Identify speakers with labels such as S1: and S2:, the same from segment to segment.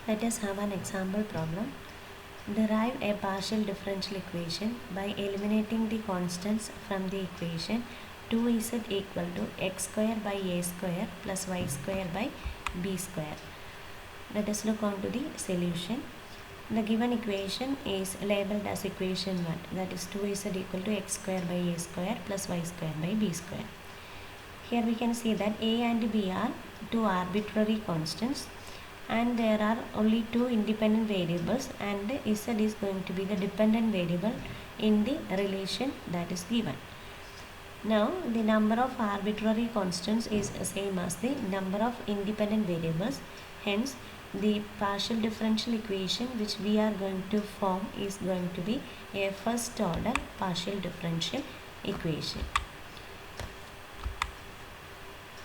S1: Let us have an example problem. Derive a partial differential equation by eliminating the constants from the equation 2z equal to x square by a square plus y square by b square. Let us look on to the solution. The given equation is labeled as equation 1, that is 2z equal to x square by a square plus y square by b square. Here we can see that a and b are two arbitrary constants, and there are only two independent variables, and z is going to be the dependent variable in the relation that is given. Now the number of arbitrary constants is same as the number of independent variables. Hence the partial differential equation which we are going to form is going to be a first order partial differential equation.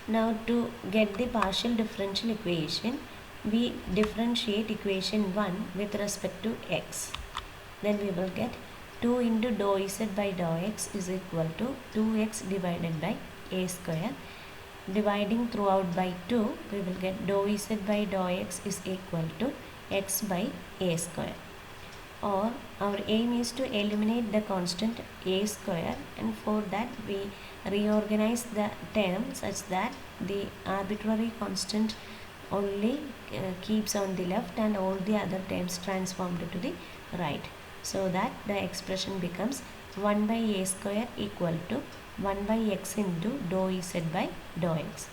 S1: Now to get the partial differential equation, we differentiate equation 1 with respect to x. Then we will get 2 into dou z by dou x is equal to 2x divided by a square. Dividing throughout by 2, we will get dou z by dou x is equal to x by a square. Or our aim is to eliminate the constant a square, and for that we reorganize the term such that the arbitrary constant only keeps on the left and all the other terms transformed to the right, so that the expression becomes 1 by a square equal to 1 by x into dou z by dou x.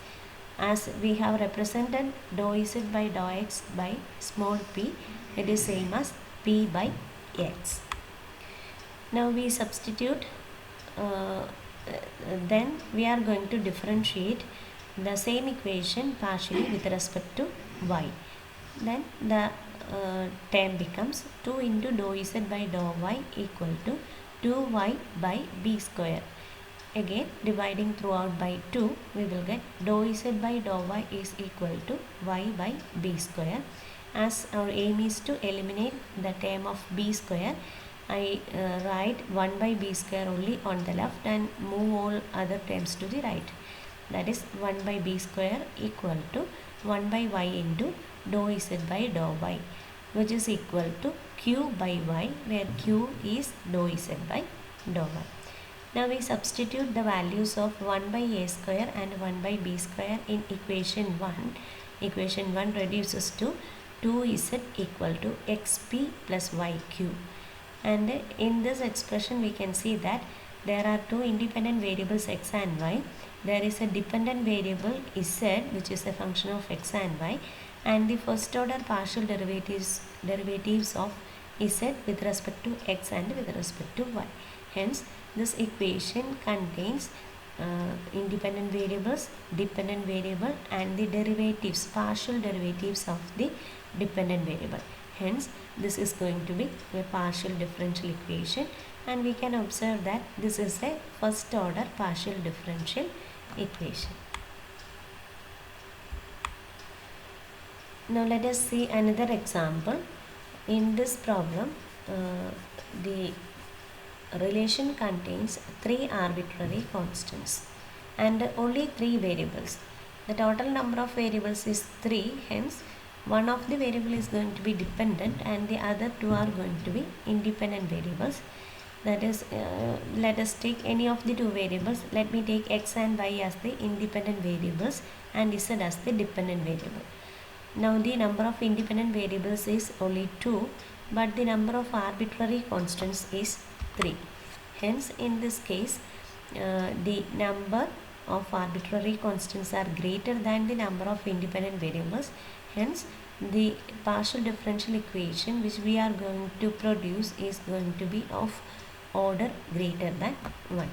S1: As we have represented dou z by dou x by small p, it is same as p by x. Now we substitute, then we are going to differentiate the same equation partially with respect to y. Then the term becomes 2 into dou z by dou y equal to 2y by b square. Again dividing throughout by 2, we will get dou z by dou y is equal to y by b square. As our aim is to eliminate the term of b square, I write 1 by b square only on the left and move all other terms to the right. That is 1 by b square equal to 1 by y into dou z by dou y, which is equal to q by y, where q is dou z by dou y. Now we substitute the values of 1 by a square and 1 by b square in equation 1. Equation 1 reduces to 2z equal to xp plus yq. And in this expression we can see that there are two independent variables x and y. There is a dependent variable z which is a function of x and y, and the first order partial derivatives of z with respect to x and with respect to y. Hence this equation contains independent variables, dependent variable, and the derivatives, partial derivatives of the dependent variable. Hence this is going to be a partial differential equation, and we can observe that this is a first order partial differential equation. Now let us see another example. In this problem, the relation contains 3 arbitrary constants and only 3 variables. The total number of variables is 3, hence one of the variable is going to be dependent and the other 2 are going to be independent variables. That is, let us take any of the 2 variables. Let me take x and y as the independent variables and z as the dependent variable. Now the number of independent variables is only 2, but the number of arbitrary constants is 3. Hence in this case, the number of arbitrary constants are greater than the number of independent variables. Hence the partial differential equation which we are going to produce is going to be of order greater than 1.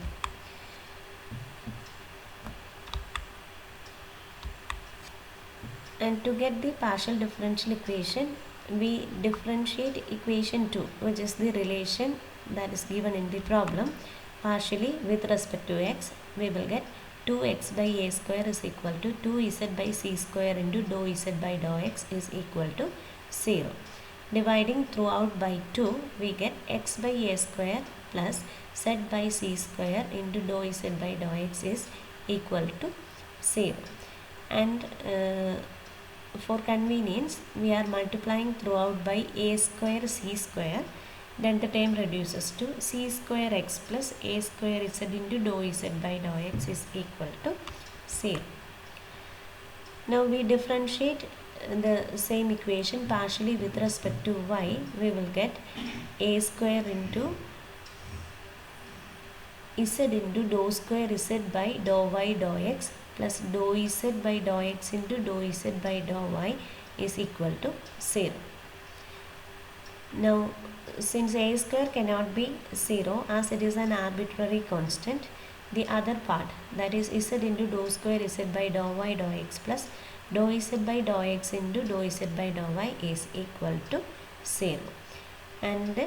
S1: And to get the partial differential equation, we differentiate equation 2, which is the relation that is given in the problem, partially with respect to x. We will get 2x by a square is equal to 2z by c square into dou z by dou x is equal to 0. Dividing throughout by 2, we get x by a square plus z by c square into dou z by dou x is equal to 0. And for convenience we are multiplying throughout by a square c square, then the term reduces to c square x plus a square z into dou z by dou x is equal to 0. Now we differentiate the same equation partially with respect to y. We will get a square into z into dou square z by dou y dou x plus dou z by dou x into dou z by dou y is equal to 0. Now since a square cannot be 0 as it is an arbitrary constant, the other part, that is z into dou square z by dou y dou x plus dou z by dou x into dou z by dou y is equal to 0. And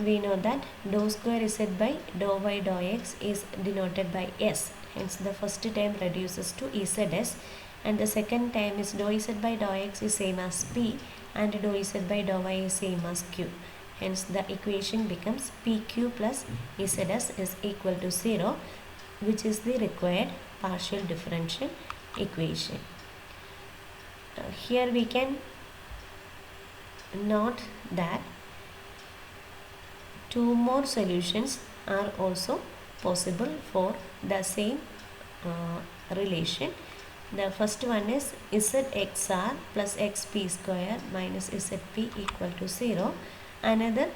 S1: we know that dou square z by dou y dou x is denoted by s. Hence the first term reduces to zs, and the second term is dou z by dou x is same as p and dou z by dou y is same as q. Hence the equation becomes pq plus zs is equal to 0, which is the required partial differential equation. Here we can note that two more solutions are also possible for the same relation. The first one is zxr plus xp square minus zp equal to 0. Another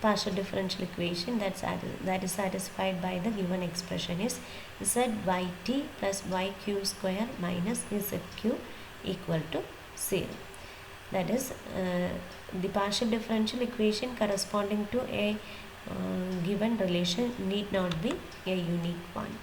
S1: partial differential equation that is satisfied by the given expression is zyt plus yq square minus zq equal to 0. That is the partial differential equation corresponding to a given relation need not be a unique one.